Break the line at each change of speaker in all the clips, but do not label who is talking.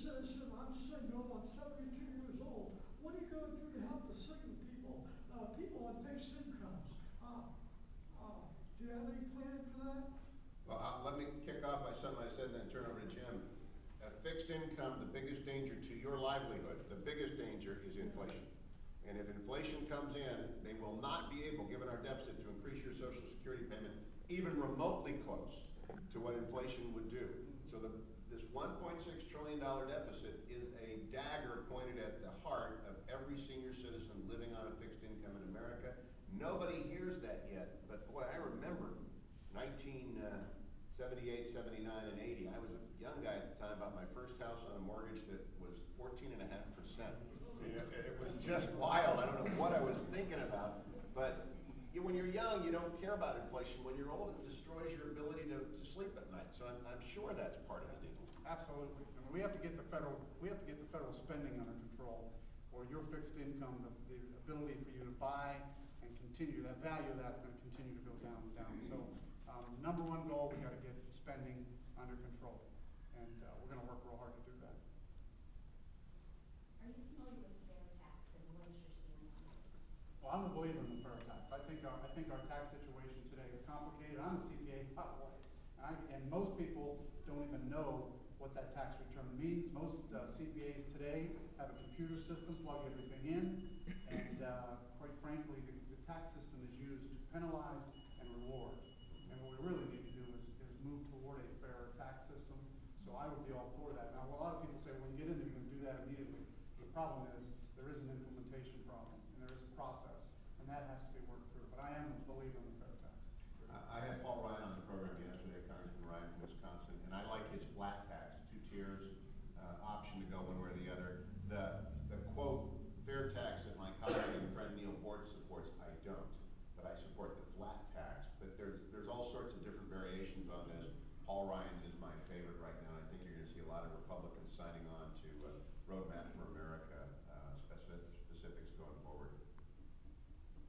citizen, I'm single, I'm 72 years old. What are you going to do to help the single people, people on fixed incomes? Do you have any plan for that?
Well, let me kick off by something I said and then turn over to Jim. A fixed income, the biggest danger to your livelihood, the biggest danger is inflation. And if inflation comes in, they will not be able, given our deficit, to increase your Social Security payment even remotely close to what inflation would do. So this $1.6 trillion deficit is a dagger pointed at the heart of every senior citizen living on a fixed income in America. Nobody hears that yet, but boy, I remember 1978, 79, and 80. I was a young guy at the time, bought my first house on a mortgage that was 14.5%. It was just wild. I don't know what I was thinking about, but when you're young, you don't care about inflation. When you're old, it destroys your ability to sleep at night. So I'm sure that's part of the deal.
Absolutely. I mean, we have to get the federal spending under control, or your fixed income, the ability for you to buy and continue, that value of that's going to continue to go down and down. So number one goal, we got to get spending under control, and we're going to work real hard to do that.
Are you familiar with fair tax and what is your stand on it?
Well, I'm a believer in the fair tax. I think our tax situation today is complicated. I'm a CPA, by the way, and most people don't even know what that tax return means. Most CPAs today have a computer system, plug everything in, and quite frankly, the tax system is used to penalize and reward. And what we really need to do is move toward a fair tax system. So I would be all for that. Now, a lot of people say, when you get in there, you're going to do that immediately. The problem is there is an implementation problem, and there is a process, and that has to be worked through. But I am a believer in the fair tax.
I had Paul Ryan on the program yesterday, Congressman Ryan from Wisconsin, and I like his flat tax, 2 tiers, option to go one way or the other. The quote, fair tax that my colleague and friend Neil Board supports, I don't. But I support the flat tax. But there's all sorts of different variations on this. Paul Ryan's is my favorite right now. I think you're going to see a lot of Republicans signing on to Roadmap for America specifics going forward.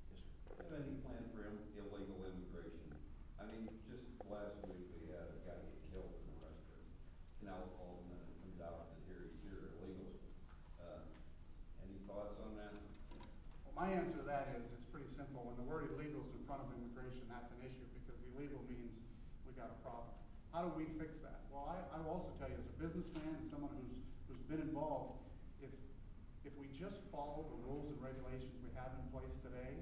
Yes, sir.
Do you have any plan for illegal immigration? I mean, just last week we had a guy get killed in the restaurant in alcohol, and then it comes out that he's here illegally. Any thoughts on that?
Well, my answer to that is it's pretty simple. When the word illegal is in front of immigration, that's an issue, because illegal means we got a problem. How do we fix that? Well, I will also tell you, as a businessman and someone who's been involved, if we just follow the rules and regulations we have in place today,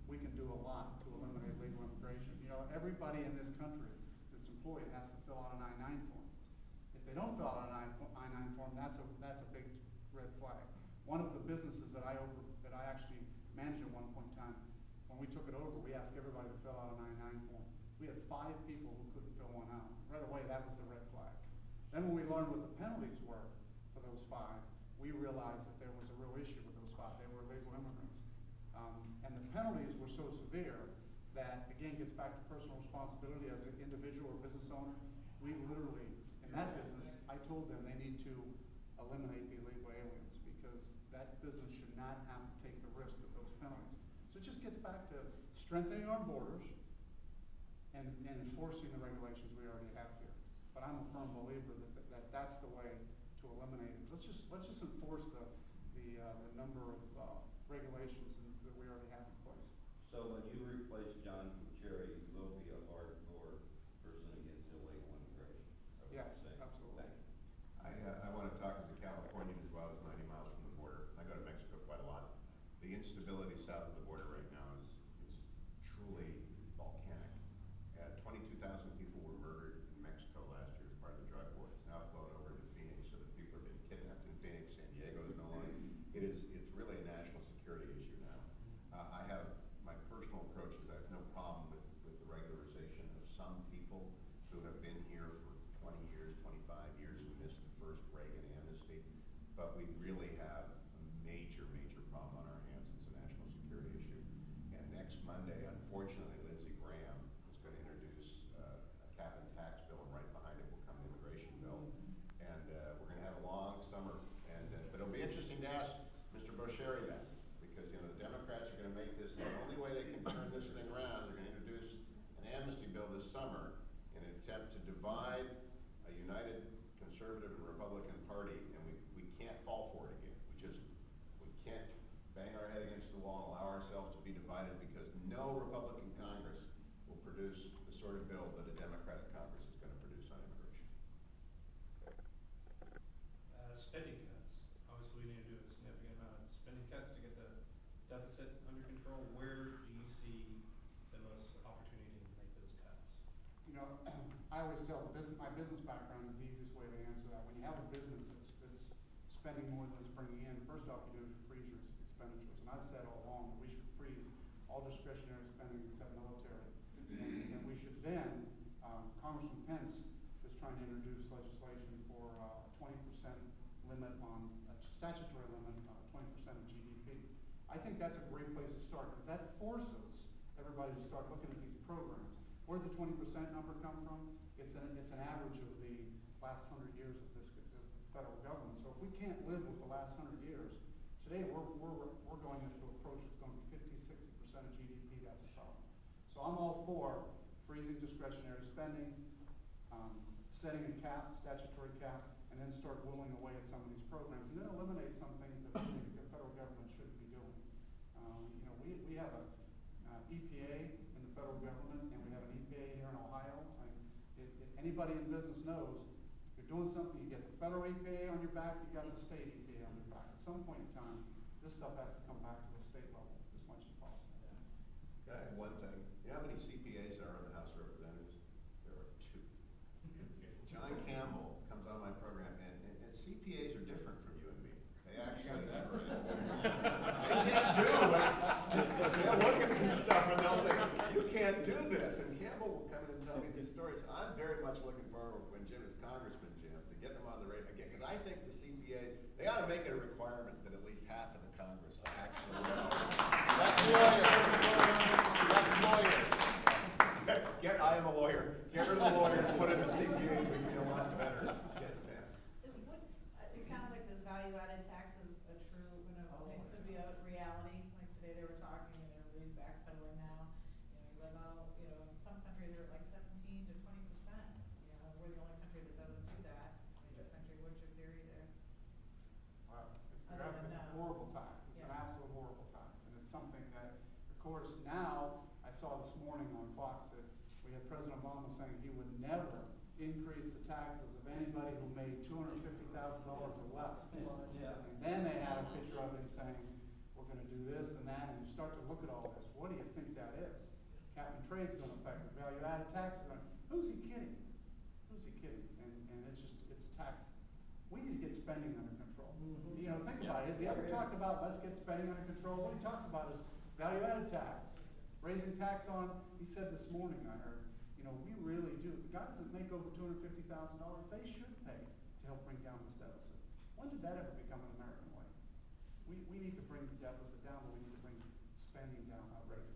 we can do a lot to eliminate illegal immigration. You know, everybody in this country that's employed has to fill out an I-9 form. If they don't fill out an I-9 form, that's a big red flag. One of the businesses that I actually managed at one point in time, when we took it over, we asked everybody to fill out an I-9 form. We had 5 people who couldn't fill one out. Right away, that was the red flag. Then when we learned what the penalties were for those 5, we realized that there was a real issue with those 5. They were illegal immigrants. And the penalties were so severe that, again, gets back to personal responsibility as an individual or business owner. We literally, in that business, I told them they need to eliminate the illegal aliens, because that business should not have to take the risk of those penalties. So it just gets back to strengthening our borders and enforcing the regulations we already have here. But I'm a firm believer that that's the way to eliminate it. Let's just enforce the number of regulations that we already have in place.
So when you replace John Cherry, you will be a hardcore person against illegal immigration?
Yes, absolutely.
Thank you.
I want to talk as a Californian as well as 90 miles from the border. I go to Mexico quite a lot. The instability south of the border right now is truly volcanic. 22,000 people were murdered in Mexico last year as part of the drug war. It's now flown over to Phoenix, so that people are being kidnapped in Phoenix. San Diego is no longer. It's really a national security issue now. I have my personal approach is I have no problem with the regularization of some people who have been here for 20 years, 25 years, who missed the first Reagan amnesty. But we really have a major problem on our hands. It's a national security issue. And next Monday, unfortunately, Lindsey Graham is going to introduce a cap and tax bill, and right behind it will come the immigration bill. And we're going to have a long summer. But it'll be interesting to ask Mr. Bosheri that, because the Democrats are going to make this the only way they can turn this thing around. They're going to introduce an amnesty bill this summer in an attempt to divide a united conservative and Republican party, and we can't fall for it again. We can't bang our head against the wall and allow ourselves to be divided, because no Republican Congress will produce the sort of bill that a Democratic Congress is going to produce on immigration.
Spending cuts. Obviously, we need to do a significant amount of spending cuts to get the deficit under control. Where do you see the most opportunity to make those cuts?
You know, I always tell my business background is the easiest way to answer that. When you have a business that's spending more than it's bringing in, first off you do is you freeze your expenditures. And I've said all along that we should freeze all discretionary spending except military. And we should then, Congressman Pence is trying to introduce legislation for a 20% limit on, a statutory limit on 20% of GDP. I think that's a great place to start, because that forces everybody to start looking at these programs. Where did the 20% number come from? It's an average of the last 100 years of this federal government. So if we can't live with the last 100 years, today we're going into an approach that's going to be 50–60% of GDP. That's a problem. So I'm all for freezing discretionary spending, setting a cap, statutory cap, and then start whittling away at some of these programs, and then eliminate some things that the federal government shouldn't be doing. You know, we have a EPA in the federal government, and we have an EPA here in Ohio. Anybody in business knows, if you're doing something, you get the federal EPA on your back, you got the state EPA on your back. At some point in time, this stuff has to come back to the state level as much as possible.
Can I add one thing? You know how many CPAs there are in the House of Representatives? There are 2. John Campbell comes on my program, and CPAs are different from you and me. They actually, they can't do it. They'll look at this stuff and they'll say, you can't do this. And Campbell will come in and tell me these stories. I'm very much looking forward, when Jim is Congressman Jim, to get them on the radar again, because I think the CPA, they ought to make it a requirement that at least half of the Congress actually know.
That's lawyers.
I am a lawyer. Get rid of the lawyers, put in the CPAs, we feel a lot better. Yes, ma'am.
It sounds like this value-added tax is a true, it could be a reality. Like today they were talking and everybody's backpedaling now. You know, he's like, oh, you know, some countries are like 17 to 20%. You know, we're the only country that doesn't do that. Major country, what's your theory there?
It's a horrible tax. It's an absolute horrible tax. And it's something that, of course, now, I saw this morning on Fox that we had President Obama saying he would never increase the taxes of anybody who made $250,000 or less.
Yeah.
And then they had a picture of him saying, we're going to do this and that, and you start to look at all this. What do you think that is? Cap and trade's going to affect it. Value-added tax is going to, who's he kidding? Who's he kidding? And it's a tax. We need to get spending under control.
Mm-hmm.
You know, think about it. Has he ever talked about let's get spending under control? What he talks about is value-added tax, raising tax on, he said this morning, I heard, you know, we really do. The guys that make over $250,000, they should pay to help bring down this deficit. When did that ever become an American way? We need to bring the deficit down, but we need to bring spending down, not raising